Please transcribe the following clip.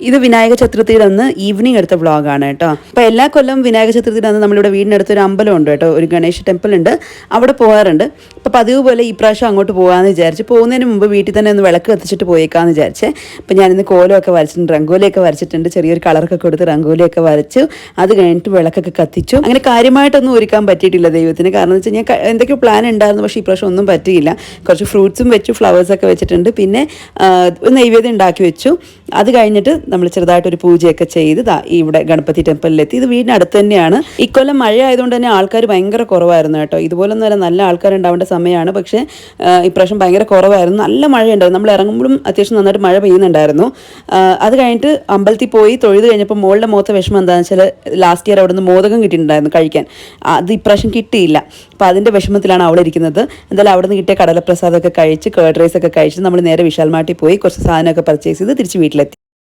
ഇത് വിനായക ചതുർത്ഥിയുടെ അന്ന് ഈവനിങ് എടുത്ത വ്ളോഗാണ് കേട്ടോ. അപ്പോൾ എല്ലാ കൊല്ലം വിനായക ചതുർത്ഥിയുടെ അന്ന് നമ്മളിവിടെ വീടിനടുത്ത് ഒരു അമ്പലം ഉണ്ട് കേട്ടോ, ഒരു ഗണേശ ടെമ്പിൾ ഉണ്ട്, അവിടെ പോകാറുണ്ട്. അപ്പോൾ പതിവ് പോലെ ഈ പ്രാവശ്യം അങ്ങോട്ട് പോകാമെന്ന് വിചാരിച്ച് പോകുന്നതിന് മുമ്പ് വീട്ടിൽ തന്നെ ഒന്ന് വിളക്ക് കത്തിച്ചിട്ട് പോയേക്കാമെന്ന് വിചാരിച്ചേ. അപ്പോൾ ഞാനിന്ന് കോലമൊക്കെ വരച്ചിട്ടുണ്ട്, റംഗോലിയൊക്കെ വരച്ചിട്ടുണ്ട്, ചെറിയൊരു കളറൊക്കെ കൊടുത്ത് റംഗോലിയൊക്കെ വരച്ചു. അത് കഴിഞ്ഞിട്ട് വിളക്കൊക്കെ കത്തിച്ചു. അങ്ങനെ കാര്യമായിട്ടൊന്നും ഒരുക്കാൻ പറ്റിയിട്ടില്ല ദൈവത്തിന്, കാരണം എന്ന് വെച്ച് കഴിഞ്ഞാൽ എന്തൊക്കെയോ പ്ലാൻ ഉണ്ടായിരുന്നു, പക്ഷേ ഈ പ്രാവശ്യം ഒന്നും പറ്റിയില്ല. കുറച്ച് ഫ്രൂട്ട്സും വെച്ചു, ഫ്ലവേഴ്സൊക്കെ വെച്ചിട്ടുണ്ട്, പിന്നെ നൈവേദ്യം ഉണ്ടാക്കി വെച്ചു. അത് കഴിഞ്ഞിട്ട് നമ്മൾ ചെറുതായിട്ടൊരു പൂജയൊക്കെ ചെയ്ത് ഇവിടെ ഗണപതി ടെമ്പിളിലെത്തി. ഇത് വീടിനടുത്ത് തന്നെയാണ്. ഇക്കൊല്ലം മഴ ആയതുകൊണ്ട് തന്നെ ആൾക്കാർ ഭയങ്കര കുറവായിരുന്നു കേട്ടോ. ഇതുപോലൊന്നും അല്ല, നല്ല ആൾക്കാരുണ്ടാവേണ്ട സമയമാണ്, പക്ഷേ ഇപ്രാവശ്യം ഭയങ്കര കുറവായിരുന്നു. നല്ല മഴയുണ്ടായിരുന്നു, നമ്മൾ ഇറങ്ങുമ്പോഴും അത്യാവശ്യം നന്നായിട്ട് മഴ പെയ്യുന്നുണ്ടായിരുന്നു. അത് കഴിഞ്ഞിട്ട് അമ്പലത്തിൽ പോയി തൊഴുത് കഴിഞ്ഞപ്പോൾ മോളുടെ മുഖത്തെ വിഷമം എന്താണെന്ന് വെച്ചാൽ ലാസ്റ്റ് ഇയർ അവിടെ നിന്ന് മോദകം കിട്ടിയിട്ടുണ്ടായിരുന്നു കഴിക്കാൻ, അത് ഇപ്രാവശ്യം കിട്ടിയില്ല. അപ്പോൾ അതിൻ്റെ വിഷമത്തിലാണ് അവിടെ ഇരിക്കുന്നത്. എന്തായാലും അവിടെ നിന്ന് കിട്ടിയ കടലപ്രസാദമൊക്കെ കഴിച്ച് കേർഡ് റൈസ് ഒക്കെ കഴിച്ച് നമ്മൾ നേരെ വിശാൽ മാർട്ടിൽ പോയി കുറച്ച് സാധനമൊക്കെ പർച്ചേസ് ചെയ്ത് തിരിച്ച് വീട്ടിലെത്തി.